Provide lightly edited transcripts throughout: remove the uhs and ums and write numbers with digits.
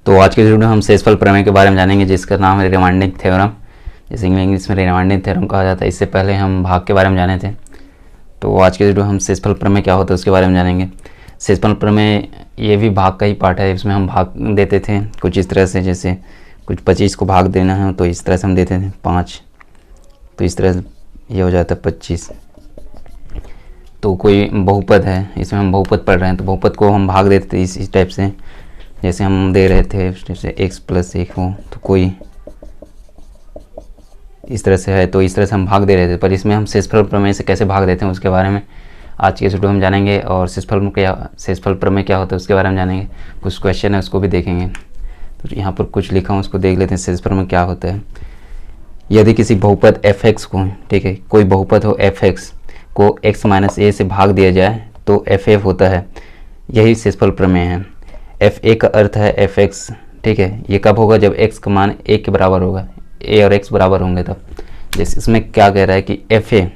तो आज के वीडियो में हम शेषफल प्रमेय के बारे में जानेंगे, जिसका नाम है रिमाइंडिंग थ्योरम, जिसे इंग्लिश में रिमाइंडिंग थ्योरम कहा जाता है। इससे पहले हम भाग के बारे में जाने थे, तो आज के वीडियो में हम शेषफल प्रमेय क्या होता है उसके बारे में जानेंगे। शेषफल प्रमेय ये भी भाग का ही पार्ट है। इसमें हम भाग देते थे कुछ इस तरह से, जैसे कुछ 25 को भाग देना है तो इस तरह से हम देते थे 5, तो इस तरह ये हो जाता है 25। तो कोई बहुपद है, इसमें हम बहुपद पढ़ रहे हैं तो बहुपद को हम भाग देते थे इस टाइप से, जैसे हम दे रहे थे जैसे x+1 हो, तो कोई इस तरह से है, तो इस तरह से हम भाग दे रहे थे। पर इसमें हम शेषफल प्रमेय से कैसे भाग देते हैं उसके बारे में आज के वीडियो में जानेंगे, और शेषफल प्रमेय क्या होता है उसके बारे में जानेंगे। कुछ क्वेश्चन है उसको भी देखेंगे। तो यहाँ पर कुछ लिखा हूँ, उसको देख लेते हैं। शेषफल प्रमेय क्या होता है। यदि किसी बहुपद f(x) को, ठीक है, कोई बहुपद हो f(x) को x - a से भाग दिया जाए तो f(a) होता है। यही शेषफल प्रमेय है। f(a) का अर्थ है f(x), ठीक है। ये कब होगा? जब x का मान a के बराबर होगा, a और x बराबर होंगे तब। जैसे इसमें क्या कह रहा है कि fa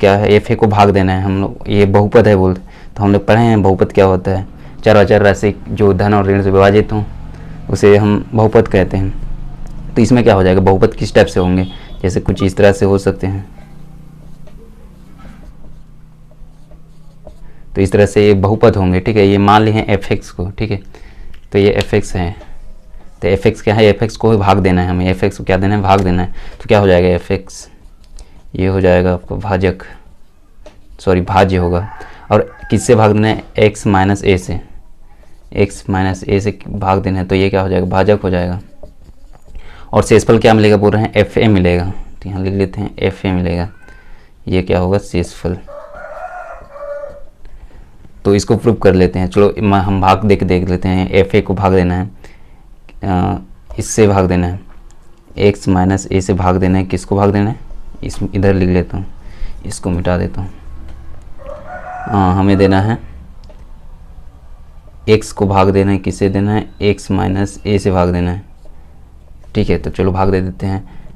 क्या है? fa को भाग देना है हम लोग। ये बहुपद है बोलते, तो हम लोग पढ़े हैं बहुपद क्या होता है। चार अचर राशि जो धन और ऋण से विभाजित हों उसे हम बहुपद कहते हैं। तो इसमें क्या हो जाएगा? बहुपद किस टाइप से होंगे? जैसे कुछ इस तरह से हो सकते हैं, तो इस तरह से ये बहुपद होंगे, ठीक है। ये मान लिए हैं f(x) को, ठीक है, तो ये f(x) है। तो f(x) क्या है? f(x) को भाग देना है हमें। f(x) को क्या देना है? भाग देना है। तो क्या हो जाएगा f(x)? ये हो जाएगा आपको भाज्य होगा। और किससे भाग देना है? x - a से। x - a से भाग देना है, तो ये क्या हो जाएगा? भाजक हो जाएगा। और शेषफल क्या मिलेगा बोल रहे हैं? fa मिलेगा। तो यहाँ लिख लेते हैं fa मिलेगा। ये क्या होगा? शेषफल। तो इसको प्रूव कर लेते हैं। चलो हम भाग देख लेते हैं। fa को भाग देना है, इससे भाग देना है, x - a से भाग देना है। किसको भाग देना है? इधर लिख लेता हूँ, इसको मिटा देता हूँ। हाँ, हमें देना है x को भाग देना है। किससे देना है? x - a से भाग देना है, ठीक है। तो चलो भाग दे देते हैं।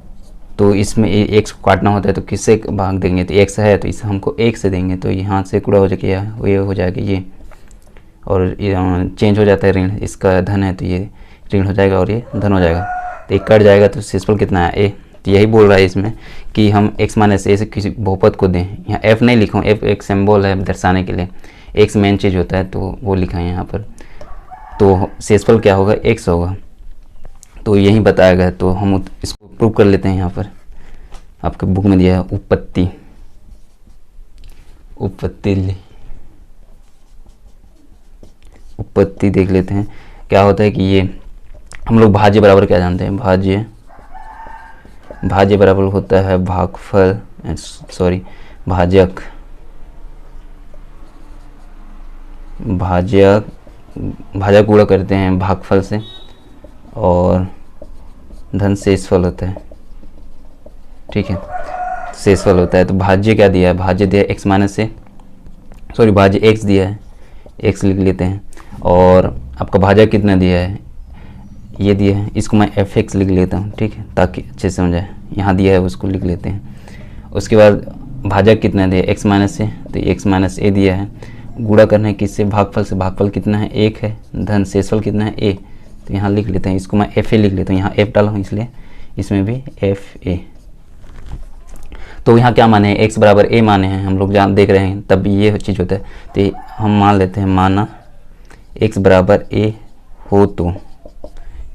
तो इसमें x को काटना होता है, तो किससे भाग देंगे? तो x है तो इसे हमको 1 से देंगे, तो यहाँ से गुणा हो जाएगा, ये हो जाएगा ये, और ये चेंज हो जाता है ऋण। इसका धन है तो ये ऋण हो जाएगा और ये धन हो जाएगा, तो एक कट जाएगा। तो शेषफल कितना है? a। तो यही बोल रहा है इसमें कि हम x - a से किसी बहुपद को दें। यहाँ f नहीं लिखा हूँ, f एक सिंबल है दर्शाने के लिए, x मेन चीज़ होता है, तो वो लिखा है यहाँ पर। तो शेषफल क्या होगा? x होगा। तो यही बताया गया है, तो हम इसको प्रूव कर लेते हैं। यहाँ पर आपके बुक में दिया है उपपत्ति देख लेते हैं। क्या होता है कि ये हम लोग भाज्य बराबर क्या जानते हैं? भाज्य बराबर होता है भागफल, भाजक गुणा करते हैं भागफल से, और धन शेषफल होता है, ठीक है। शेषफल होता है। तो भाज्य क्या दिया है? भाज्य दिया है भाज्य x दिया है, x लिख लेते हैं। और आपका भाजक कितना दिया है? ये दिया है, इसको मैं f(x) लिख लेता हूँ, ठीक है, ताकि अच्छे से समझाए। यहाँ दिया है उसको लिख लेते हैं। उसके बाद भाजक कितना दिया है? x - a, तो x - a दिया है। गुणा करना है किससे? भागफल से। भागफल कितना है? 1 है। धन शेषफल कितना है? a, तो यहाँ लिख लेते हैं। इसको मैं fa लिख लेता हूँ, यहाँ f डाला हूँ इसलिए इसमें भी fa। तो यहाँ क्या माने हैं? x बराबर a माने हैं, हम लोग देख रहे हैं, तब ये चीज़ होता है। तो हम मान लेते हैं, माना x बराबर a हो तो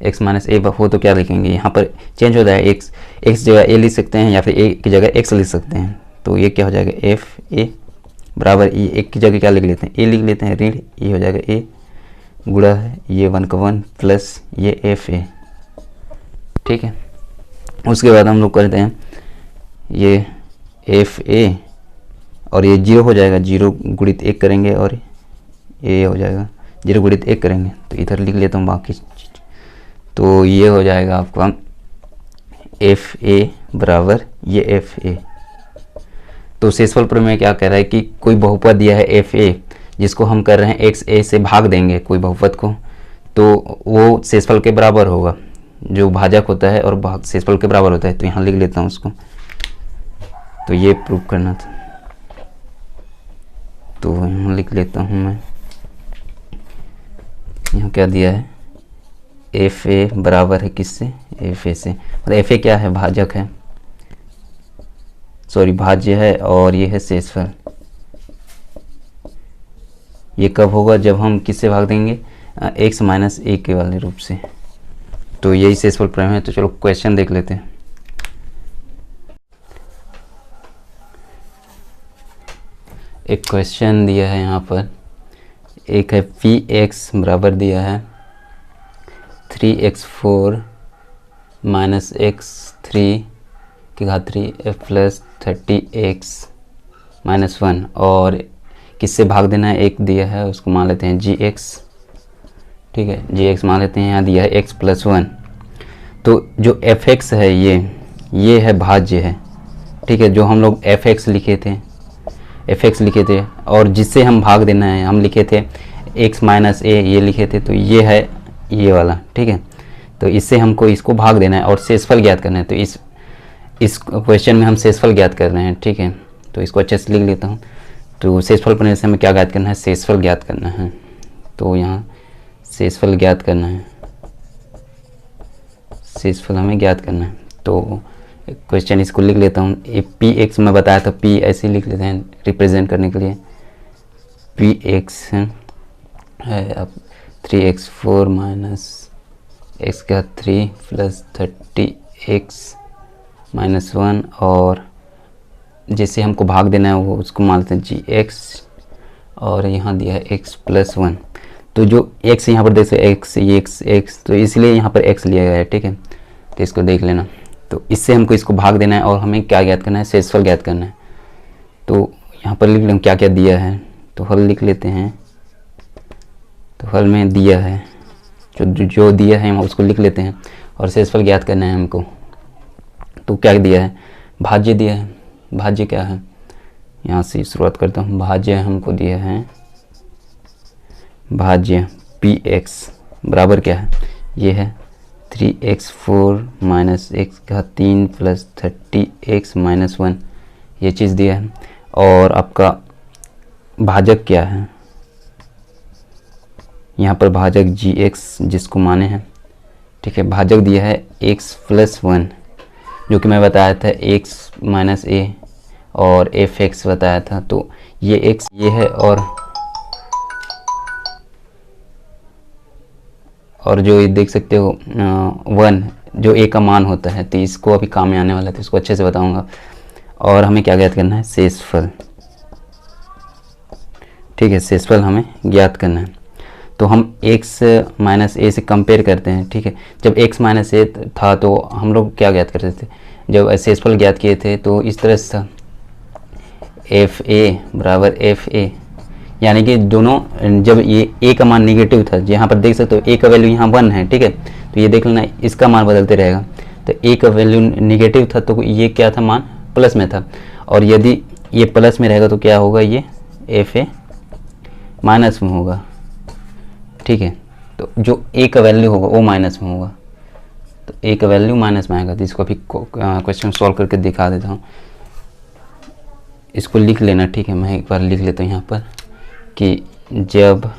x - a हो तो क्या लिखेंगे? यहाँ पर चेंज हो जाएगा, x जगह a लिख सकते हैं, या फिर a की जगह x लिख सकते हैं। तो ये क्या हो जाएगा? fa बराबर e, एक की जगह क्या लिख लेते हैं? a लिख लेते हैं, ऋण ये हो जाएगा a, गुणा है ये 1 का 1 प्लस ये fa, ठीक है। उसके बाद हम लोग करते हैं ये fa, और ये 0 हो जाएगा, 0 गुणित 1 करेंगे, और ये हो जाएगा 0 गुणित 1 करेंगे। तो इधर लिख लेता हूँ बाकी चीज। तो ये हो जाएगा आपका fa बराबर ये fa। तो शेषफल प्रमेय क्या कह रहा है कि कोई बहुपद दिया है fa, जिसको हम कर रहे हैं xa से भाग देंगे कोई बहुपद को, तो वो शेषफल के बराबर होगा, जो भाजक होता है और शेषफल के बराबर होता है। तो यहाँ लिख लेता हूँ उसको। तो ये प्रूव करना था, तो यहाँ लिख लेता हूँ मैं। यहाँ क्या दिया है? एफ ए बराबर है किससे, एफ ए से, मतलब एफ ए क्या है, भाजक है, सॉरी भाज्य है, और ये है शेषफल। ये कब होगा, जब हम किससे भाग देंगे, x माइनस ए के वाले रूप से। तो यही शेषफल प्रमेय है। तो चलो क्वेश्चन देख लेते हैं। एक क्वेश्चन दिया है यहाँ पर, एक है पी एक्स बराबर दिया है 3x4 माइनस x3 की घात 3 प्लस 30x माइनस 1, और किससे भाग देना है, एक दिया है उसको मान लेते हैं gx, ठीक है, gx मान लेते हैं, यहाँ दिया है x प्लस 1। तो जो fx है ये है भाज्य है, ठीक है, जो हम लोग fx लिखे थे और जिससे हम भाग देना है हम लिखे थे x माइनस ए, ये लिखे थे, तो ये है ये वाला, ठीक है। तो इससे हमको इसको भाग देना है और शेषफल ज्ञात करना है। तो इस क्वेश्चन में हम शेषफल ज्ञात कर रहे हैं, ठीक है। तो इसको अच्छे से लिख लेता हूँ। तो शेषफल प्रमेय से हमें क्या ज्ञात करना है, शेषफल ज्ञात करना है। तो यहाँ शेषफल ज्ञात करना है, शेषफल हमें ज्ञात करना है। तो क्वेश्चन इसको लिख लेता हूँ। ये पी एक्स में बताया था, पी ऐसे लिख लेते हैं रिप्रेजेंट करने के लिए। पी एक्स है अब 3x4 माइनस एक्स का 3 प्लस 30x माइनस 1, और जैसे हमको भाग देना है वो उसको मानते हैं gx, और यहाँ दिया है x प्लस 1। तो जो x यहाँ पर देख सकते x, तो इसलिए यहाँ पर x लिया गया है, ठीक है। तो इसको देख लेना। तो इससे हमको इसको भाग देना है और हमें क्या ज्ञात करना है, शेषफल ज्ञात करना है। तो यहाँ पर लिख लें क्या क्या दिया है, तो हल लिख लेते हैं। तो हल में दिया है जो दिया है हम उसको लिख लेते हैं और शेषफल ज्ञात करना है हमको। तो क्या दिया है, भाज्य दिया है। भाज्य क्या है, यहाँ से शुरुआत करता हूँ। भाज्य हमको दिया है, भाज्य पी एक्स बराबर क्या है, ये है 3x4 माइनस एक्स का 3 प्लस 30x माइनस 1, ये चीज़ दिया है। और आपका भाजक क्या है, यहाँ पर भाजक gx जिसको माने हैं, ठीक है। भाजक दिया है x प्लस 1, जो कि मैं बताया था x माइनस ए, और fx बताया था। तो ये x ये है, और जो ये देख सकते हो 1 जो a का मान होता है, तो इसको अभी काम में आने वाला है, तो इसको अच्छे से बताऊंगा। और हमें क्या ज्ञात करना है, शेषफल, ठीक है, शेषफल हमें ज्ञात करना है। तो हम x माइनस ए से कंपेयर करते हैं, ठीक है। जब x माइनस ए था तो हम लोग क्या ज्ञात करते थे, जब शेषफल ज्ञात किए थे तो इस तरह से था, एफ ए बराबर एफ ए, यानी कि दोनों, जब ये a का मान निगेटिव था, यहाँ पर देख सकते हो a का वैल्यू यहाँ 1 है, ठीक है। तो ये देख लेना, इसका मान बदलते रहेगा। तो a का वैल्यू निगेटिव था तो ये क्या था, मान प्लस में था, और यदि ये प्लस में रहेगा तो क्या होगा, ये एफ ए माइनस में होगा, ठीक है। तो जो a का वैल्यू होगा वो माइनस में होगा, तो a का वैल्यू माइनस में आएगा। तो इसको अभी क्वेश्चन सॉल्व करके दिखा देता हूँ। इसको लिख लेना, ठीक है। मैं एक बार लिख लेता हूँ यहाँ पर कि जब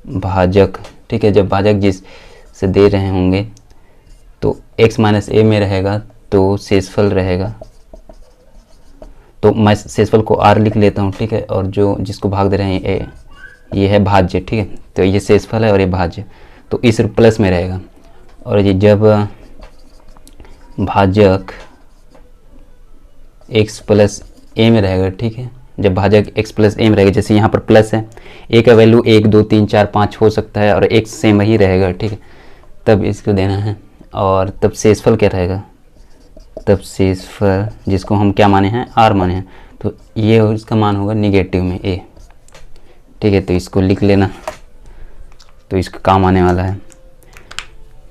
भाजक, ठीक है, जब भाजक जिस से दे रहे होंगे तो x माइनस ए में रहेगा तो शेषफल रहेगा। तो मैं शेषफल को r लिख लेता हूँ, ठीक है। और जो जिसको भाग दे रहे हैं ये है भाज्य, ठीक है। तो ये शेषफल है और ये भाज्य, तो इस प्लस में रहेगा। और ये जब भाजक x प्लस ए में रहेगा, ठीक है, जब भाजक x प्लस ए में रहेगा, जैसे यहाँ पर प्लस है, a का वैल्यू 1 2 3 4 5 हो सकता है और x सेम वही रहेगा, ठीक है, तब इसको देना है। और तब शेषफल क्या रहेगा, तब शेषफल जिसको हम क्या माने हैं, r माने हैं, तो ये इसका मान होगा निगेटिव में a, ठीक है। तो इसको लिख लेना, तो इसका काम आने वाला है।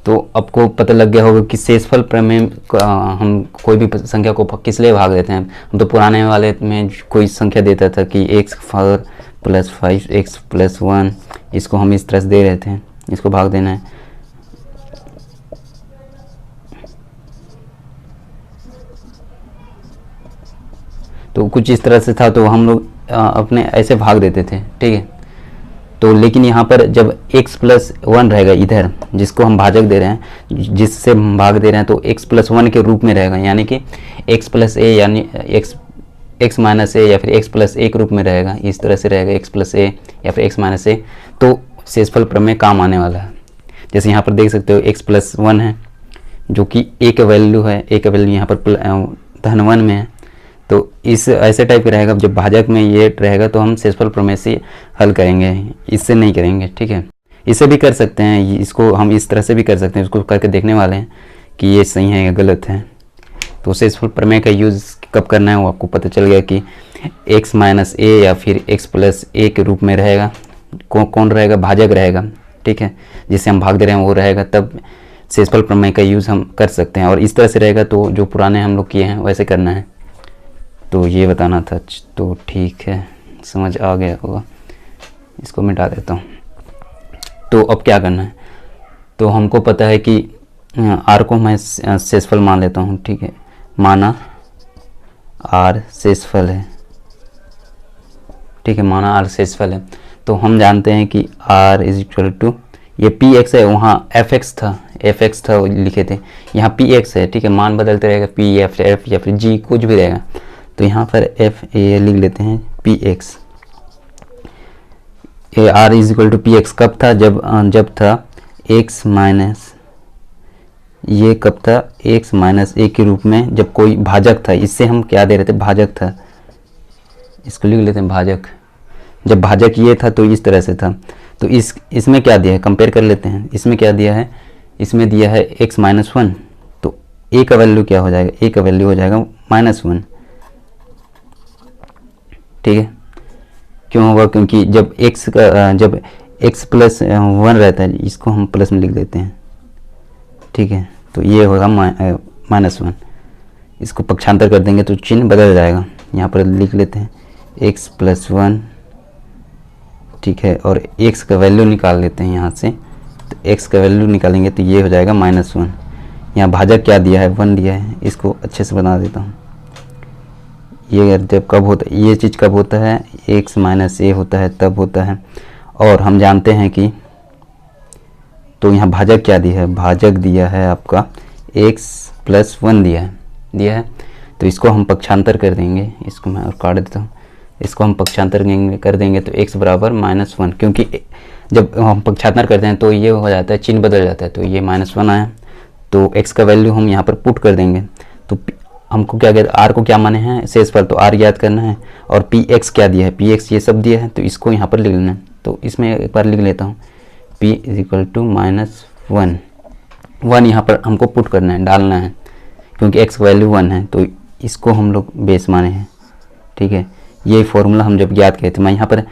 तो आपको पता लग गया होगा कि शेषफल प्रमेय हम कोई भी संख्या को किस लिए भाग देते हैं। हम तो पुराने वाले में कोई संख्या देता था कि x4 प्लस 5x प्लस 1, इसको हम इस तरह से दे रहे थे, इसको भाग देना है। तो कुछ इस तरह से था, तो हम लोग अपने ऐसे भाग देते थे, ठीक है। तो लेकिन यहाँ पर जब x+1 रहेगा इधर, जिसको हम भाजक दे रहे हैं, जिससे हम भाग दे रहे हैं, तो x+1 के रूप में रहेगा, यानी कि x+a यानी x -a या फिर x+a के रूप में रहेगा। इस तरह से रहेगा x+a या फिर x -a, तो शेषफल प्रमेय काम आने वाला है। जैसे यहाँ पर देख सकते हो x+1 है जो कि a का वैल्यू है, a का वैल्यू यहाँ पर धन 1 में है, तो इस ऐसे टाइप का रहेगा। जब भाजक में ये रहेगा तो हम शेषफल प्रमेय से हल करेंगे, इससे नहीं करेंगे, ठीक है। इसे भी कर सकते हैं, इसको हम इस तरह से भी कर सकते हैं, इसको करके देखने वाले हैं कि ये सही है या गलत है। तो शेषफल प्रमेय का यूज़ कब करना है वो आपको पता चल गया कि x -a या फिर x+a के रूप में रहेगा। कौन रहेगा? भाजक रहेगा, ठीक है, जिसे हम भाग दे रहे हैं वो रहेगा, तब शेषफल प्रमेय का यूज़ हम कर सकते हैं। और इस तरह से रहेगा तो जो पुराने हम लोग किए हैं वैसे करना है। तो ये बताना था, तो ठीक है, समझ आ गया होगा। इसको मिटा देता हूँ। तो अब क्या करना है? तो हमको पता है कि r को मैं शेषफल मान लेता हूँ, ठीक है, माना r शेषफल है, ठीक है, माना r शेषफल है। तो हम जानते हैं कि r = ये px है, वहाँ fx था लिखे थे, यहाँ px है, ठीक है, मान बदलते रहेगा, p या फिर f या फिर g कुछ भी रहेगा। तो यहाँ पर f लिख लेते हैं px। r = px कब था? जब था x माइनस, ये कब था? x -a के रूप में, जब कोई भाजक था। इससे हम क्या दे रहे थे? भाजक था, इसको लिख लेते हैं भाजक। जब भाजक ये था तो इस तरह से था। तो इसमें क्या दिया है? कंपेयर कर लेते हैं। इसमें क्या दिया है? इसमें दिया है x -1, तो a का वैल्यू क्या हो जाएगा? a का वैल्यू हो जाएगा -1, ठीक है। क्यों होगा? क्योंकि जब x+1 रहता है, इसको हम प्लस में लिख देते हैं, ठीक है, तो ये होगा -1। इसको पक्षांतर कर देंगे तो चिन्ह बदल जाएगा। यहाँ पर लिख लेते हैं x+1, ठीक है, और x का वैल्यू निकाल लेते हैं यहाँ से। तो x का वैल्यू निकालेंगे तो ये हो जाएगा -1। यहाँ भाजक क्या दिया है? 1 दिया है। इसको अच्छे से बना देता हूँ। ये जब कब होता है, ये चीज़ कब होता है? x -a होता है, तब होता है। और हम जानते हैं कि, तो यहाँ भाजक क्या दिया है? भाजक दिया है आपका x+1 दिया है। तो इसको हम पक्षांतर कर देंगे, इसको मैं और काट देता हूँ। इसको हम पक्षांतर कर देंगे तो x बराबर -1, क्योंकि जब हम पक्षांतर करते हैं तो ये हो जाता है, चिन्ह बदल जाता है। तो ये -1 आया, तो x का वैल्यू हम यहाँ पर पुट कर देंगे। तो हमको क्या कहते हैं? r को क्या माने हैं? शेषफल, तो r याद करना है। और px क्या दिया है? px ये सब दिया है, तो इसको यहाँ पर लिख लेना है। तो इसमें एक बार लिख लेता हूँ, p = -1 यहाँ पर हमको पुट करना है, डालना है, क्योंकि x का वैल्यू 1 है, तो इसको हम लोग बेस माने हैं, ठीक है। ये फॉर्मूला हम जब याद किए थे, मैं यहाँ पर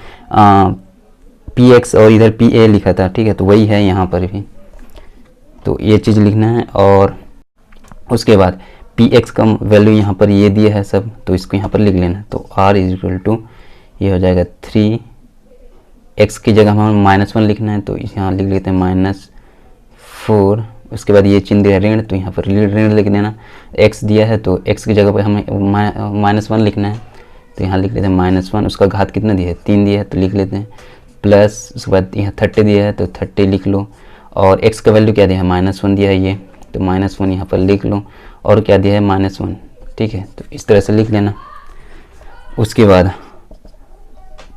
px और इधर pa लिखा था, ठीक है, तो वही है यहाँ पर भी। तो ये चीज़ लिखना है। और उसके बाद px का वैल्यू यहाँ पर ये दिया है सब, तो इसको यहाँ पर लिख लेना है। तो r = ये हो जाएगा 3, x की जगह हमें -1 लिखना है, तो यहाँ लिख लेते हैं -4। उसके बाद ये चिन्ह दिया है ऋण, तो यहाँ पर ऋण लिख देना। x दिया है तो x की जगह पर हमें -1 लिखना है, तो यहाँ लिख लेते हैं -1। उसका घात कितना दिया है? 3 दिया है, तो लिख लेते हैं प्लस। उसके बाद यहाँ 30 दिया है, तो 30 लिख लो। और x का वैल्यू क्या दिया है? -1 दिया है ये, तो -1 यहाँ पर लिख लो। और क्या दिया है? -1, ठीक है, तो इस तरह से लिख लेना। उसके बाद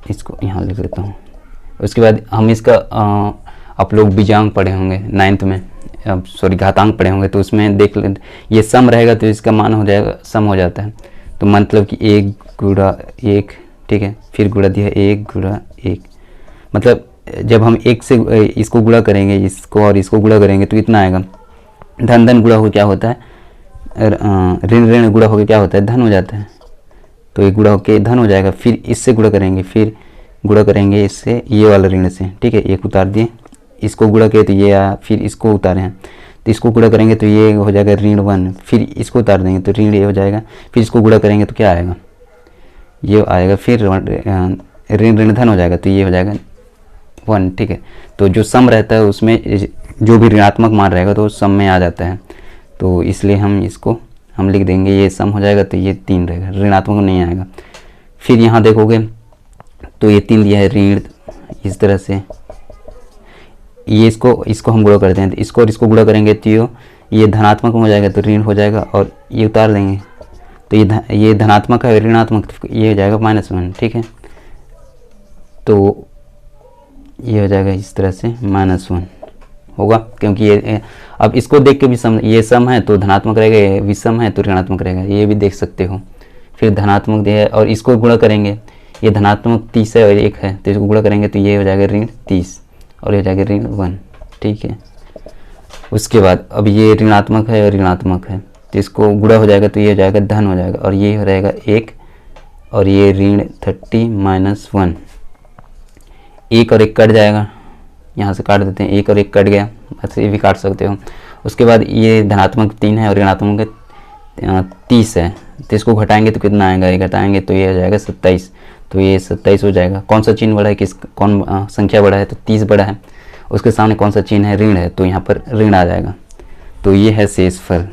इसको यहाँ लिख लेता हूँ। उसके बाद हम इसका आप लोग बीजांग पढ़े होंगे 9th में, घातांक पढ़े होंगे, तो उसमें देख ले, ये सम रहेगा तो इसका मान हो जाएगा, सम हो जाता है। तो मतलब कि 1 × 1, ठीक है, फिर गुणा दिया है 1 × 1, मतलब जब हम 1 से इसको गुणा करेंगे, इसको और इसको गुणा करेंगे तो इतना आएगा। धन गुणा हो क्या होता है? ऋण गुणा होकर क्या होता है? धन हो जाता है। तो ये गुणा होकर धन हो जाएगा। फिर इससे गुणा करेंगे, फिर गुणा करेंगे इससे, ये वाला ऋण से, ठीक है, एक उतार दिए। इसको गुणा किए तो ये आया, फिर इसको उतारे हैं, तो इसको गुणा करेंगे तो ये हो जाएगा ऋण 1, फिर इसको उतार देंगे तो ऋण ये हो जाएगा, फिर इसको गुणा करेंगे तो क्या आएगा? ये आएगा, फिर ऋण धन हो जाएगा, तो ये हो जाएगा 1, ठीक है। तो जो सम रहता है उसमें जो भी ऋणात्मक मान रहेगा तो सम में आ जाता है, तो इसलिए हम इसको हम लिख देंगे, ये सम हो जाएगा तो ये 3 रहेगा, ऋणात्मक नहीं आएगा। फिर यहाँ देखोगे तो ये 3 दिया है ऋण, इस तरह से ये इसको हम गुणा करते हैं, तो इसको और इसको गुणा करेंगे तो ये धनात्मक में हो जाएगा तो ऋण हो जाएगा, और ये उतार देंगे तो ये धनात्मक है ऋणात्मक, तो ये हो जाएगा -1। ठीक है, तो ये हो जाएगा इस तरह से -1 होगा, क्योंकि ये अब इसको देख के भी ये सम है तो धनात्मक रहेगा, ये विषम है तो ऋणात्मक रहेगा, ये भी देख सकते हो। फिर धनात्मक है और इसको गुणा करेंगे, ये धनात्मक 30 है और 1 है तो इसको गुणा करेंगे तो ये हो जाएगा ऋण 30 और ये हो जाएगा ऋण 1। ठीक है, उसके बाद अब ये ऋणात्मक है और ऋणात्मक है तो इसको गुणा हो जाएगा तो ये हो जाएगा धन हो जाएगा, और ये हो रहेगा 1 और ये ऋण 30 -1। 1 और 1 कट जाएगा, यहाँ से काट देते हैं, 1 और 1 कट गया, ऐसे ये भी काट सकते हो। उसके बाद ये धनात्मक 3 है और ऋणात्मक 30 है तो इसको घटाएंगे तो कितना आएगा, ये घटाएंगे तो ये हो जाएगा 27, तो ये 27 हो जाएगा। कौन सा चिन्ह बड़ा है, कौन संख्या बड़ा है, तो 30 बड़ा है, उसके सामने कौन सा चिन्ह है, ऋण है, तो यहाँ पर ऋण आ जाएगा। तो ये है शेषफल।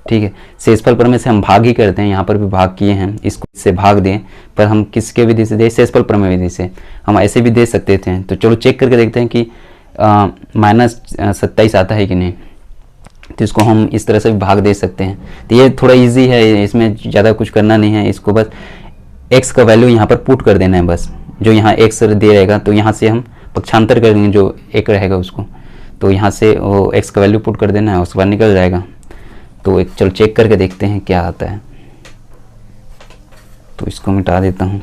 ठीक है, शेषफल पर में से हम भाग ही करते हैं, यहाँ पर भी भाग किए हैं, इसको इससे भाग दें, पर हम किसके विधि से दें, शेषफल प्रमेय विधि से। हम ऐसे भी दे सकते थे, तो चलो चेक करके देखते हैं कि -27 आता है कि नहीं, तो इसको हम इस तरह से भी भाग दे सकते हैं। तो ये थोड़ा इजी है, इसमें ज़्यादा कुछ करना नहीं है, इसको बस x का वैल्यू यहाँ पर पुट कर देना है, बस जो यहाँ x दे रहेगा तो यहाँ से हम पक्षांतर कर देंगे, जो एक रहेगा उसको, तो यहाँ से वो x का वैल्यू पुट कर देना है, उसके बाद निकल जाएगा। तो एक चलो चेक करके देखते हैं क्या आता है। तो इसको मिटा देता हूँ,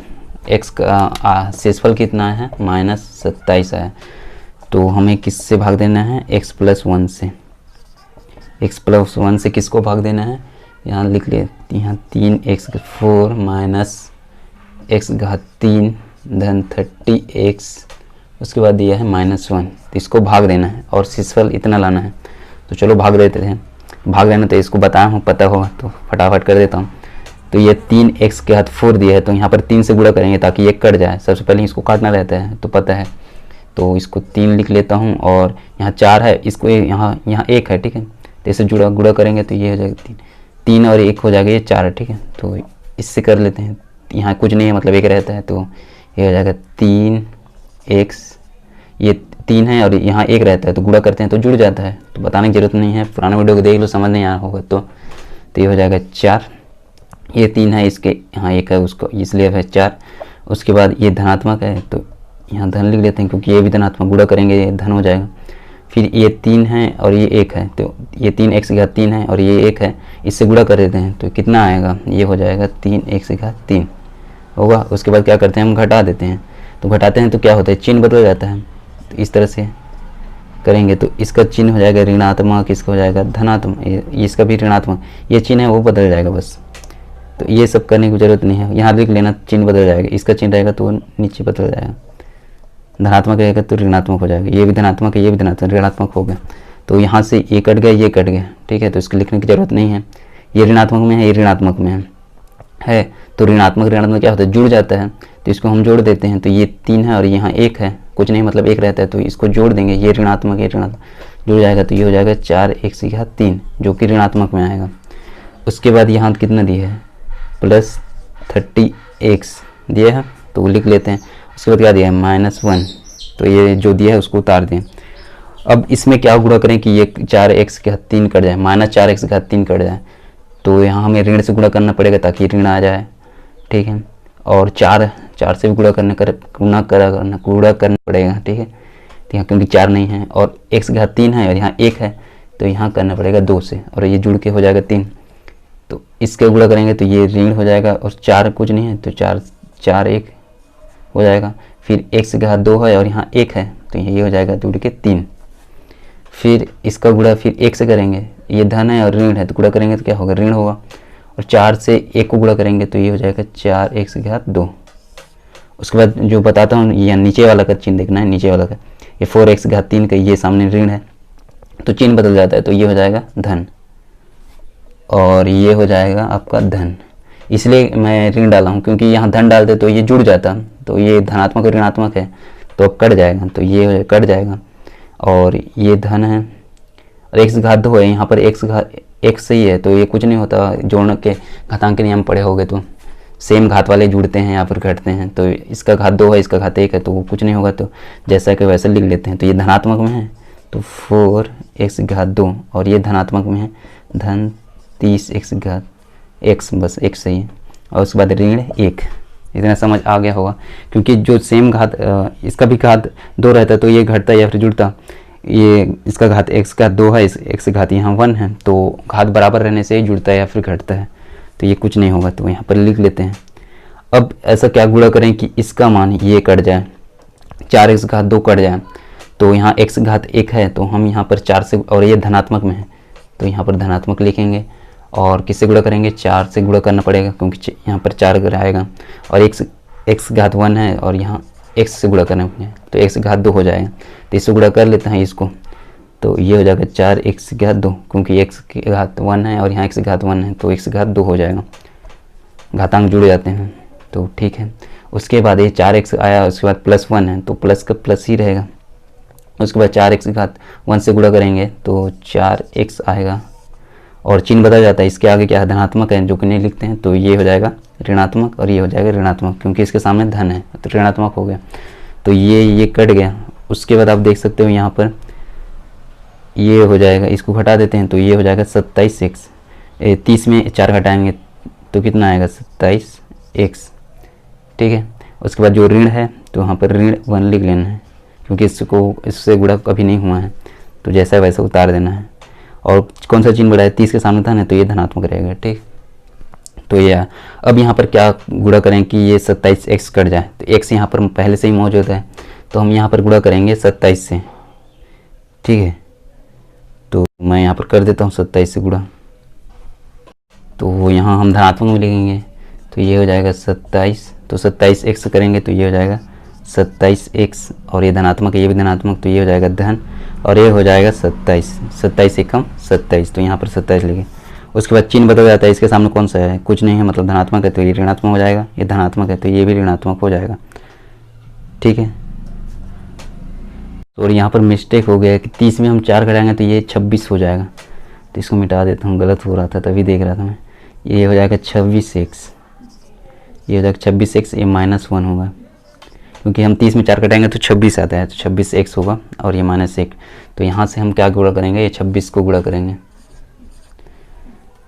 x का शेषफल कितना है, -27 है, तो हमें किससे भाग देना है, x + 1 से। x + 1 से किसको भाग देना है, यहाँ लिख ले, यहाँ 3x4 - x घात 3 धन 30x, उसके बाद दिया है -1, तो इसको भाग देना है और शेषफल इतना लाना है। तो चलो भाग देते हैं, भाग देना तो इसको बताया हूँ, पता होगा तो फटाफट कर देता हूँ। तो ये 3x के घात 4 दिया है, तो यहाँ पर 3 से गुणा करेंगे ताकि ये कट जाए, सबसे पहले इसको काटना रहता है तो पता है, तो इसको 3 लिख लेता हूँ, और यहाँ 4 है, इसको यहाँ 1 है। ठीक है, तो इसे गुणा करेंगे तो ये हो जाएगा 3 और 1 हो जाएगा, ये 4 है। ठीक है, तो इससे कर लेते हैं, यहाँ कुछ नहीं है मतलब 1 रहता है, तो ये हो जाएगा 3x, ये 3 है और यहाँ 1 रहता है तो गुणा करते हैं तो जुड़ जाता है, तो बताने की जरूरत नहीं है, पुराना वीडियो को देख लो, समझ नहीं आया होगा तो ये हो जाएगा 4, ये 3 है, इसके यहाँ 1 है, उसको इसलिए है 4। उसके बाद ये धनात्मक है तो यहाँ धन लिख लेते हैं, क्योंकि ये भी धनात्मक, गुणा करेंगे ये धन हो जाएगा। फिर ये 3 है और ये 1 है, तो ये 3x के घात 3 है और ये 1 है, इससे गुणा कर देते हैं तो कितना आएगा, ये हो जाएगा 3x के घात 3 होगा। उसके बाद क्या करते हैं, हम घटा देते हैं, तो घटाते हैं तो क्या होता है, चिन्ह बदल जाता है, तो इस तरह से करेंगे तो इसका चिन्ह हो जाएगा ऋणात्मक, इसका हो जाएगा धनात्मक, इसका भी ऋणात्मक, ये चिन्ह है वो बदल जाएगा बस। तो ये सब करने की ज़रूरत नहीं है, यहाँ लिख लेना, चिन्ह बदल जाएगा, इसका चिन्ह रहेगा तो नीचे बदल जाएगा, धनात्मक रहेगा तो ऋणात्मक हो जाएगा, ये भी धनात्मक है, ये भी धनात्मक, ऋणात्मक हो गया। तो यहाँ से ये कट गया, ये कट गया। ठीक है, तो इसको लिखने की ज़रूरत नहीं है, ये ऋणात्मक में है, ये ऋणात्मक में है, तो ऋणात्मक क्या होता है, जुड़ जाता है, तो इसको हम जोड़ देते हैं, तो ये 3 है और यहाँ 1 है, कुछ नहीं मतलब 1 रहता है, तो इसको जोड़ देंगे, ये ऋणात्मक जुड़ जाएगा, तो ये हो जाएगा 4x के घात 3 जो कि ऋणात्मक में आएगा। उसके बाद यहाँ कितना दिया है, +30x दिया है, तो वो लिख लेते हैं। उसके बाद क्या दिया है, -1, तो ये जो दिया है उसको उतार दें। अब इसमें क्या गुणा करें कि ये 4x के घात 3 कट जाए, -4x के घात 3 कट जाए, तो यहाँ हमें ऋण से गुणा करना पड़ेगा ताकि ऋण आ जाए। ठीक है, और 4 से भी गुणा करना पड़ेगा। ठीक है, तो यहाँ क्योंकि 4 नहीं है और x के घात 3 है और यहाँ 1 है, तो यहाँ करना पड़ेगा 2 से, और ये जुड़ के हो जाएगा 3, तो इसके गुणा करेंगे तो ये ऋण हो जाएगा, और 4 कुछ नहीं है तो 4 1 हो जाएगा। फिर x के घात 2 है और यहाँ 1 है, तो ये हो जाएगा जुड़ के 3। फिर इसका गुणा फिर 1 से करेंगे, ये धन है और ऋण है, तो गुणा करेंगे तो क्या होगा, ऋण होगा, और 4 से 1 को गुणा करेंगे तो ये हो जाएगा 4x के घात 2। उसके बाद जो बताता हूँ, ये नीचे वाला का चिन्ह देखना है, नीचे वाला का, ये 4x के घात 3 का, ये सामने ऋण है तो चिन्ह बदल जाता है, तो ये हो जाएगा धन और ये हो जाएगा आपका धन। इसलिए मैं ऋण डाला हूँ, क्योंकि यहाँ धन डालते तो ये जुड़ जाता, तो ये धनात्मक और ऋणात्मक है तो अब कट जाएगा, तो ये कट जाएगा, और ये धन है और x घात 2 है, यहाँ पर x सही है, तो ये कुछ नहीं होता, जोड़ने के घातांक के नियम पढ़े होगे तो सेम घात वाले जुड़ते हैं या फिर घटते हैं। तो इसका घात 2 है, इसका घात 1 है, तो वो कुछ नहीं होगा, तो जैसा कि वैसे लिख लेते हैं। तो ये धनात्मक में है तो 4x घात 2, और ये धनात्मक में है धन 30x घात x, बस x सही है। और उसके बाद ऋण 1। इतना समझ आ गया होगा, क्योंकि जो सेम घात इसका भी घात 2 रहता तो ये घटता या फिर जुड़ता। ये इसका घात x घात 2 है, इस x घात यहाँ 1 है, तो घात बराबर रहने से ही जुड़ता है या फिर घटता है। तो ये कुछ नहीं होगा, तो यहाँ पर लिख लेते हैं। अब ऐसा क्या गुणा करें कि इसका मान ये कट जाए, 4x घात 2 कट जाए। तो यहाँ x घात 1 है, तो हम यहाँ पर 4 से, और ये धनात्मक में है तो यहाँ पर धनात्मक लिखेंगे। और किससे गुणा करेंगे, 4 से गुणा करना पड़ेगा, क्योंकि यहाँ पर 4 आएगा। और x घात 1 है, और यहाँ x से गुणा करना पड़ेगा, तो x घात 2 हो जाएगा। तो इससे गुणा कर लेते हैं इसको, तो ये हो जाएगा 4x घात 2, क्योंकि x की घात 1 है और यहाँ x घात 1 है, तो x घात 2 हो जाएगा। घातांक जुड़ जाते हैं, तो ठीक है। उसके बाद ये 4x आया, उसके बाद +1 है, तो प्लस का प्लस ही रहेगा। उसके बाद 4x घात 1 से गुणा करेंगे तो 4x आएगा, और चिन्ह बदल जाता है। इसके आगे क्या है, धनात्मक है, जो कि नहीं लिखते हैं, तो ये हो जाएगा ऋणात्मक, और ये हो जाएगा ऋणात्मक, क्योंकि इसके सामने धन है तो ऋणात्मक हो गया। तो ये कट गया। उसके बाद आप देख सकते हो यहाँ पर ये हो जाएगा, इसको घटा देते हैं, तो ये हो जाएगा 27x। 30 में 4 घटाएंगे तो कितना आएगा, 27x, ठीक है। उसके बाद जो ऋण है, तो वहाँ पर ऋण 1 लिख लेना है, क्योंकि इससे गुणा कभी नहीं हुआ है, तो जैसा वैसा उतार देना है। और कौन सा चिन्ह बढ़ा है, 30 के सामने धन है, तो ये धनात्मक रहेगा, ठीक। तो ये अब यहाँ पर क्या गुणा करें कि ये 27x कट जाए, तो x यहाँ पर पहले से ही मौजूद है, तो हम यहाँ पर गुणा करेंगे 27 से, ठीक है। तो मैं यहाँ पर कर देता हूँ 27 से गुणा, तो यहाँ हम धनात्मक में लिखेंगे, तो ये हो जाएगा 27, तो 27x करेंगे तो ये हो जाएगा 27x, और ये धनात्मक है, ये भी धनात्मक, तो ये हो जाएगा धन, और ये हो जाएगा 27, 27 एकम 27, तो यहाँ पर 27 लिखे। उसके बाद चिन्ह बदल जाता है, इसके सामने कौन सा है, कुछ नहीं है, मतलब धनात्मक है, तो ये ऋणात्मक हो जाएगा, ये धनात्मक है तो ये भी ऋणात्मक हो जाएगा, ठीक है। और यहाँ पर मिस्टेक हो गया कि 30 में हम 4 घटाएंगे तो ये 26 हो जाएगा, तो इसको मिटा देता हूँ, गलत हो रहा था तभी देख रहा था मैं। ये हो जाएगा 26x, ये हो जाएगा 26x, ये -1 होगा, क्योंकि हम 30 में 4 घटाएंगे तो 26 आता है, तो 26x होगा, और ये -1। तो यहाँ से हम क्या गुणा करेंगे, ये 26 को गुणा करेंगे,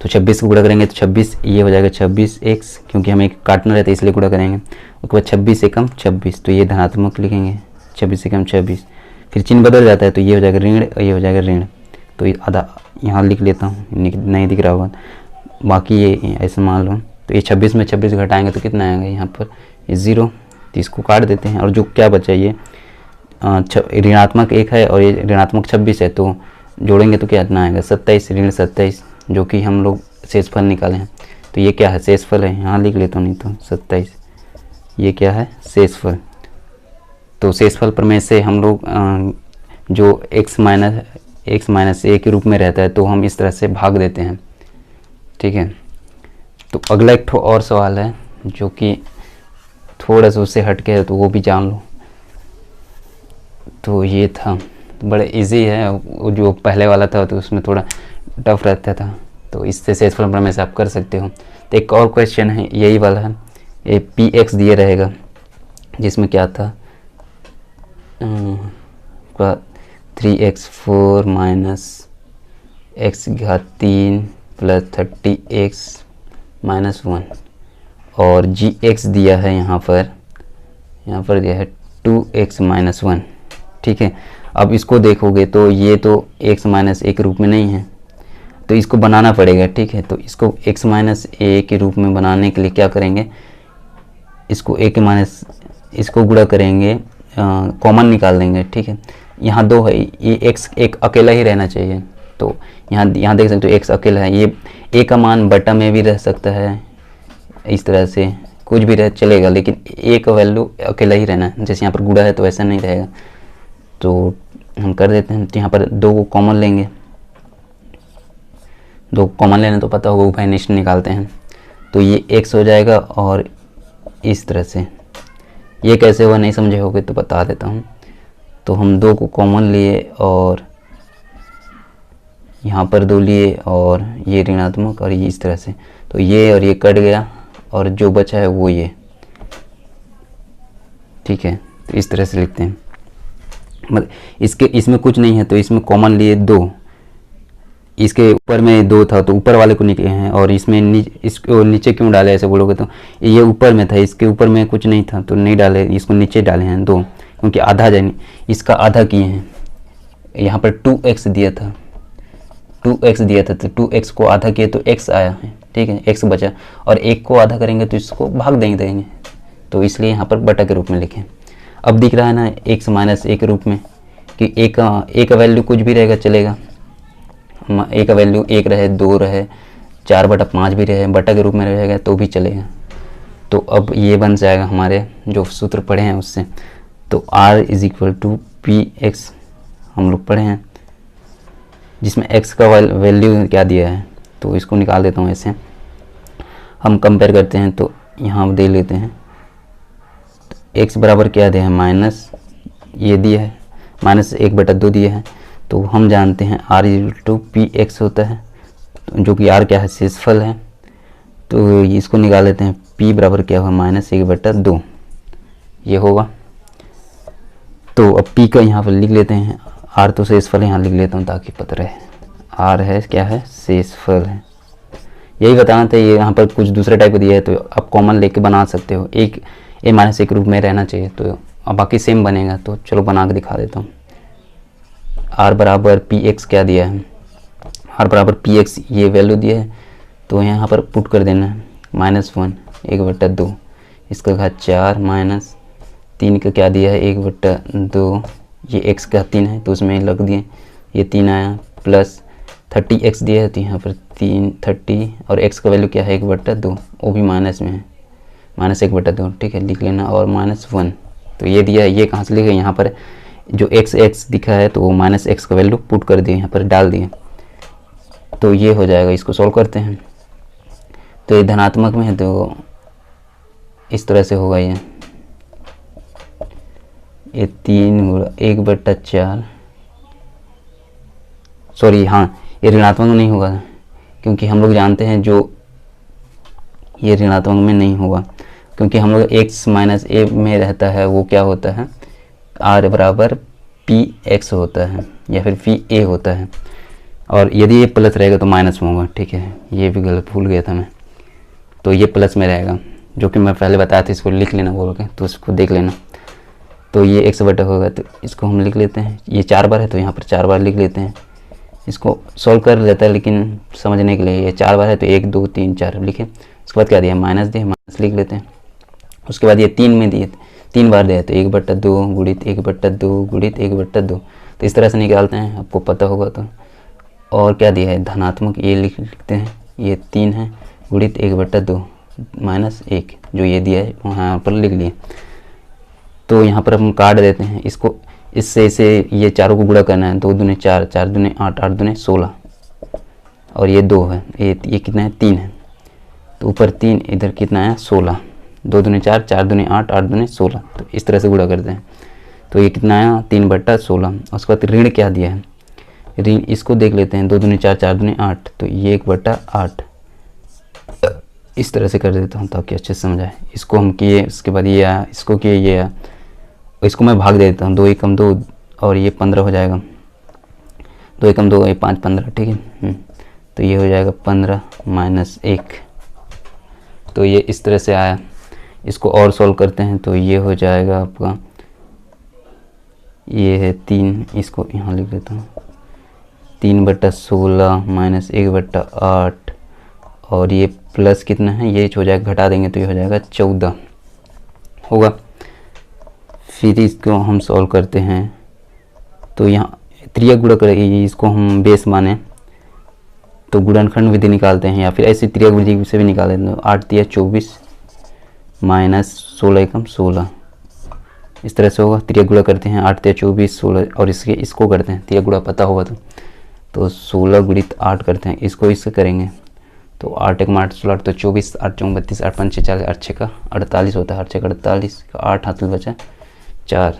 तो 26 को गुणा करेंगे तो 26, ये हो जाएगा 26x, क्योंकि हमें काटना रहता है इसलिए गुणा करेंगे। उसके बाद 26 एकम 26, तो ये धनात्मक लिखेंगे, 26 एकम 26। फिर चिन्ह बदल जाता है, तो ये हो जाएगा ऋण, ये हो जाएगा ऋण, तो ये आधा यहाँ लिख लेता हूँ, नहीं दिख रहा होगा, बाकी ये ऐसे मान लो। तो ये 26 में 26 घटाएंगे तो कितना आएगा, यहाँ पर ये 0, तो इसको काट देते हैं। और जो क्या बचा, ये ऋणात्मक 1 है और ये ऋणात्मक 26 है, तो जोड़ेंगे तो क्या इतना आएगा, 27 ऋण 27, जो कि हम लोग शेषफल निकाले हैं। तो ये क्या है, शेषफल है, यहाँ लिख लेता हूँ, नहीं तो 27, ये क्या है, शेषफल। तो शेषफल प्रमेय से हम लोग जो x माइनस a के रूप में रहता है, तो हम इस तरह से भाग देते हैं, ठीक है। तो अगला एक और सवाल है जो कि थोड़ा सा उससे हट के है, तो वो भी जान लो। तो ये था, तो बड़े इजी है, वो जो पहले वाला था तो उसमें थोड़ा टफ रहता था, तो इससे शेषफल प्रमेय से आप कर सकते हो। तो एक और क्वेश्चन है, यही वाला है, ये px दिए रहेगा, जिसमें क्या था 3x4 माइनस x घात 3 प्लस 30x माइनस 1, और gx दिया है यहाँ पर दिया है 2x माइनस 1, ठीक है। अब इसको देखोगे तो ये तो x माइनस a के रूप में नहीं है, तो इसको बनाना पड़ेगा, ठीक है। तो इसको x माइनस a के रूप में बनाने के लिए क्या करेंगे, इसको a के माइनस, इसको गुणा करेंगे, कॉमन निकाल देंगे, ठीक है। यहाँ 2 है, ये x एक अकेला ही रहना चाहिए, तो यहाँ देख सकते हो x अकेला है। ये a का मान बटा में भी रह सकता है, इस तरह से कुछ भी रह चलेगा, लेकिन a का वैल्यू अकेला ही रहना है। जैसे यहाँ पर गुणा है तो ऐसा नहीं रहेगा, तो हम कर देते हैं। तो यहाँ पर 2 को कॉमन लेंगे, 2 कॉमन लेने तो पता होगा उभय निष्ठ निकालते हैं, तो ये x हो जाएगा। और इस तरह से ये कैसे हुआ नहीं समझे होगे तो बता देता हूँ। तो हम 2 को कॉमन लिए और यहाँ पर 2 लिए, और ये ऋणात्मक और ये इस तरह से, तो ये और ये कट गया और जो बचा है वो ये, ठीक है। तो इस तरह से लिखते हैं, मतलब इसमें कुछ नहीं है तो इसमें कॉमन लिए 2, इसके ऊपर में 2 था तो ऊपर वाले को निकले हैं, और इसमें इसको नीचे क्यों डाले ऐसे बोलोगे तो ये ऊपर में था, इसके ऊपर में कुछ नहीं था तो नहीं डाले, इसको नीचे डाले हैं 2, क्योंकि आधा जाए, इसका आधा किए हैं। यहाँ पर 2x दिया था, 2x दिया था तो 2x को आधा किए तो x आया है, ठीक है, x बचा, और 1 को आधा करेंगे तो इसको भाग देंगे, तो इसलिए यहाँ पर बटा के रूप में लिखें। अब दिख रहा है ना x माइनस a के रूप में कि a का वैल्यू कुछ भी रहेगा चलेगा, a का वैल्यू 1 रहे, 2 रहे, 4/5 भी रहे, बटा के रूप में रहेगा तो भी चलेगा। तो अब ये बन जाएगा हमारे जो सूत्र पढ़े हैं उससे, तो r = px हम लोग पढ़े हैं, जिसमें x का वैल्यू क्या दिया है, तो इसको निकाल देता हूँ। ऐसे हम कंपेयर करते हैं तो यहाँ दे लेते हैं, तो x बराबर क्या दिया है, माइनस ये दिया है, -1/2 दिया है, तो हम जानते हैं r = px होता है, तो जो कि r क्या है, शेषफल है, तो इसको निकाल लेते हैं। p बराबर क्या होगा, -1/2 ये होगा। तो अब p का यहाँ पर लिख लेते हैं, r तो शेषफल यहाँ लिख लेता हूँ ताकि पता रहे, r है क्या है, शेषफल है। यही बताना था, ये यहाँ पर कुछ दूसरे टाइप का दिया है तो आप कॉमन लेके बना सकते हो, एक a-1 रूप में रहना चाहिए, तो अब बाकी सेम बनेगा। तो चलो बना के दिखा देता हूँ। r बराबर px क्या दिया है, r बराबर px ये वैल्यू दिया है, तो यहाँ पर पुट कर देना है, -1 1/2, इसका घात 4 माइनस 3 का क्या दिया है, 1/2, ये x का 3 है तो उसमें लग दिए, ये 3 आया, प्लस 30x दिया है तो यहाँ पर 30, और x का वैल्यू क्या है, 1/2, वो भी माइनस में है, -1/2, ठीक है, लिख लेना, और -1, तो ये दिया है। ये कहाँ से लिखा, यहाँ पर जो x दिखा है तो वो -x का वैल्यू पुट कर दिए, यहाँ पर डाल दिए, तो ये हो जाएगा। इसको सॉल्व करते हैं तो ये धनात्मक में है तो इस तरह से होगा, ये 3/1/4, सॉरी हाँ ये ऋणात्मक में नहीं होगा, क्योंकि हम लोग जानते हैं जो ये ऋणात्मक में नहीं होगा, क्योंकि हम लोग x - a में रहता है, वो क्या होता है, r बराबर px होता है या फिर pa होता है, और यदि ये प्लस रहेगा तो माइनस में होगा, ठीक है, ये भी गलत भूल गया था मैं, तो ये प्लस में रहेगा, जो कि मैं पहले बताया था, इसको लिख लेना बोल के, तो उसको देख लेना। तो ये x बटा होगा, तो इसको हम लिख लेते हैं, ये 4 बार है तो यहाँ पर 4 बार लिख लेते हैं, इसको सॉल्व कर लेता है, लेकिन समझने के लिए ये 4 बार है तो 1 2 3 4 लिखे। उसके बाद क्या दिया, माइनस दिया, माइनस लिख लेते हैं। उसके बाद ये 3 में दिए, 3 बार दिया तो 1/2 गुणित 1/2 गुणित 1/2, तो इस तरह से निकालते हैं, आपको पता होगा तो। और क्या दिया है, धनात्मक ये लिखते हैं, ये 3 है गुणित 1/2 -1, जो ये दिया है वहाँ पर लिख लिए। तो यहाँ पर हम काट देते हैं इसको, इससे इसे ये चारों को गुणा करना है, 2 दूने 4, 4 दूने 8, 8 दूने 16, और ये 2 है, ये कितना है, 3 है, तो ऊपर 3, इधर कितना है 16, 2 दूने 4, 4 दूने 8, 8 दूने 16, तो इस तरह से गुणा करते हैं। तो ये कितना आया, 3/16। उसके बाद ऋण क्या दिया है, ऋण इसको देख लेते हैं, 2 दूने 4, 4 दूने 8, तो ये 1/8, इस तरह से कर देता हूँ ताकि अच्छे से समझाए। इसको हम किए, उसके बाद ये आया, इसको किए, ये आया, इसको मैं भाग दे देता हूँ, 2 एकम 2, और ये 15 हो जाएगा, 2 एकम 2, ये 5 15, ठीक है। तो ये हो जाएगा 15 - 1, तो ये इस तरह से आया। इसको और सॉल्व करते हैं तो ये हो जाएगा आपका, ये है 3, इसको यहाँ लिख देता हूँ, 3/16 - 1/8, और ये प्लस कितना है, ये हो जाएगा, घटा देंगे तो ये हो जाएगा 14 होगा। फिर इसको हम सॉल्व करते हैं तो यहाँ त्रियक गुणा करेंगे, इसको हम बेस माने तो गुणनखंड विधि निकालते हैं, या फिर ऐसी त्रियक विधि से भी निकाल देते हैं। 8 × 24 -16 × 16, इस तरह से होगा। त्रियक गुणा करते हैं, 8 × 24 16, और इसको करते हैं, त्रियक गुणा पता होगा तो 16 × 8 करते हैं, इसको इससे करेंगे तो 8 × 8 16, तो 24, 8 × 4 32, 8 × 5 40, 8 × 6 48 होता है, 8 × 6 48, 8 हाथ में बचा 4,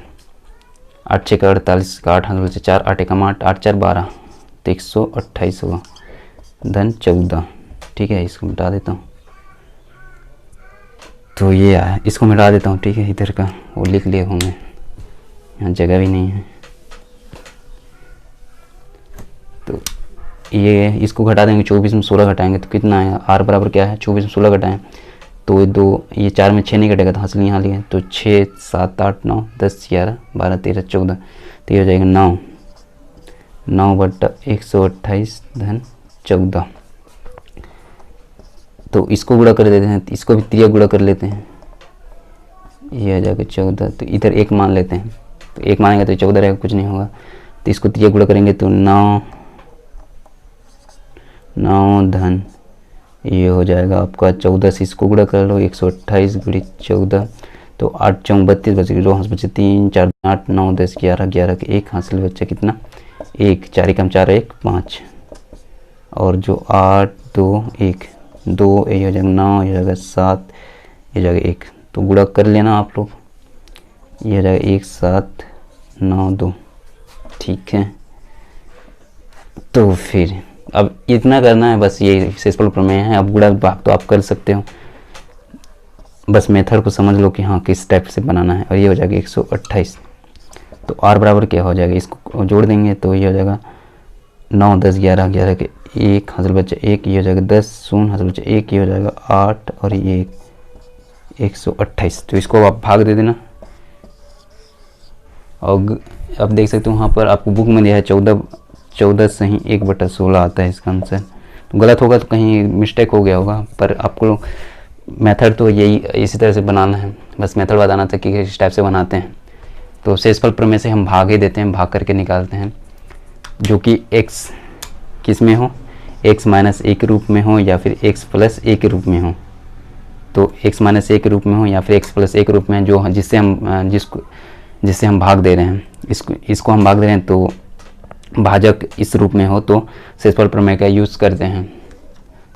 8 × 6 48, 8 हाथ में बचा 4, 8 × 8, 8 × 4 12, तो 128 होगा, धन 14, ठीक है। इसको मिटा देता हूँ, तो ये आया, इसको मिटा देता हूँ, ठीक है। इधर का वो लिख लिए हूँ मैं, यहाँ जगह भी नहीं है। तो ये इसको घटा देंगे, 24 में 16 घटाएंगे तो कितना आएगा, r बराबर क्या है, 24 में 16 घटाएं तो ये 2, ये 4 में 6 नहीं घटेगा तो हासिल यहाँ लिए, तो 6 7 8 9 10 11 12 13 14, तो ये हो जाएगा 9 बटा 128 धन 14। तो इसको गुणा कर देते हैं, इसको भी त्रिया गुणा कर लेते हैं, ये आ जाएगा 14। तो इधर 1 मान लेते हैं, तो 1 मानेंगे तो 14 रहेगा, कुछ नहीं होगा। तो इसको त्रिया गुणा करेंगे तो 9 धन ये हो जाएगा आपका 14 से इसको गुणा कर लो, 128 गुणित 14, तो 8 चौक 32 बचे, 2 हाथ बचे 3 4 8 9 10 11 11 के 1 हासिल बच्चा कितना 1, 4 कम 4 1 5, और जो 8 2 1 2 ये हो जाएगा 9, ये हो जाएगा 7, ये हो जाएगा 1, तो गुणा कर लेना आप लोग, ये हो जाएगा 1 7 9 2, ठीक है। तो फिर अब इतना करना है बस, ये शेषफल प्रमेय है। अब गुणा भाग तो आप कर सकते हो, बस मेथड को समझ लो कि हाँ किस टाइप से बनाना है। और ये हो जाएगा 128, तो r बराबर क्या हो जाएगा, इसको जोड़ देंगे तो ये हो जाएगा 9 10 11 11 के 1 हासिल बच्चा 1, ये हो जाएगा 10 0 हासिल बच्चा 1, ये हो जाएगा 8 और ये 128। तो इसको आप भाग दे देना। और अब देख सकते हो वहाँ पर आपको बुक में दिया है 14 से ही 1/16 आता है इसका आंसर। तो गलत होगा तो कहीं मिस्टेक हो गया होगा, पर आपको मेथड तो यही इसी तरह से बनाना है, बस मेथड बताना था कि किस टाइप से बनाते हैं। तो शेषफल प्रमेय से हम भाग ही देते हैं, भाग करके निकालते हैं, जो कि x किस में हो, x माइनस a के रूप में हो या फिर x प्लस a के रूप में हो। तो x माइनस a के रूप में हो या फिर x प्लस a के रूप में, जो जिससे हम भाग दे रहे हैं, इसको हम भाग दे रहे हैं, तो भाजक इस रूप में हो तो शेषफल प्रमेय का यूज़ करते हैं।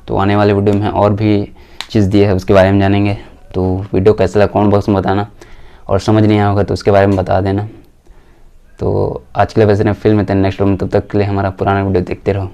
तो आने वाले वीडियो में और भी चीज़ दी है, उसके बारे में जानेंगे। तो वीडियो कैसा लगा कमेंट बॉक्स में बताना, और समझ नहीं आया होगा तो उसके बारे में बता देना। तो आज के लिए वैसे फिल्म में नेक्स्ट वीडियो में, तब तक के लिए हमारा पुराना वीडियो देखते रहो।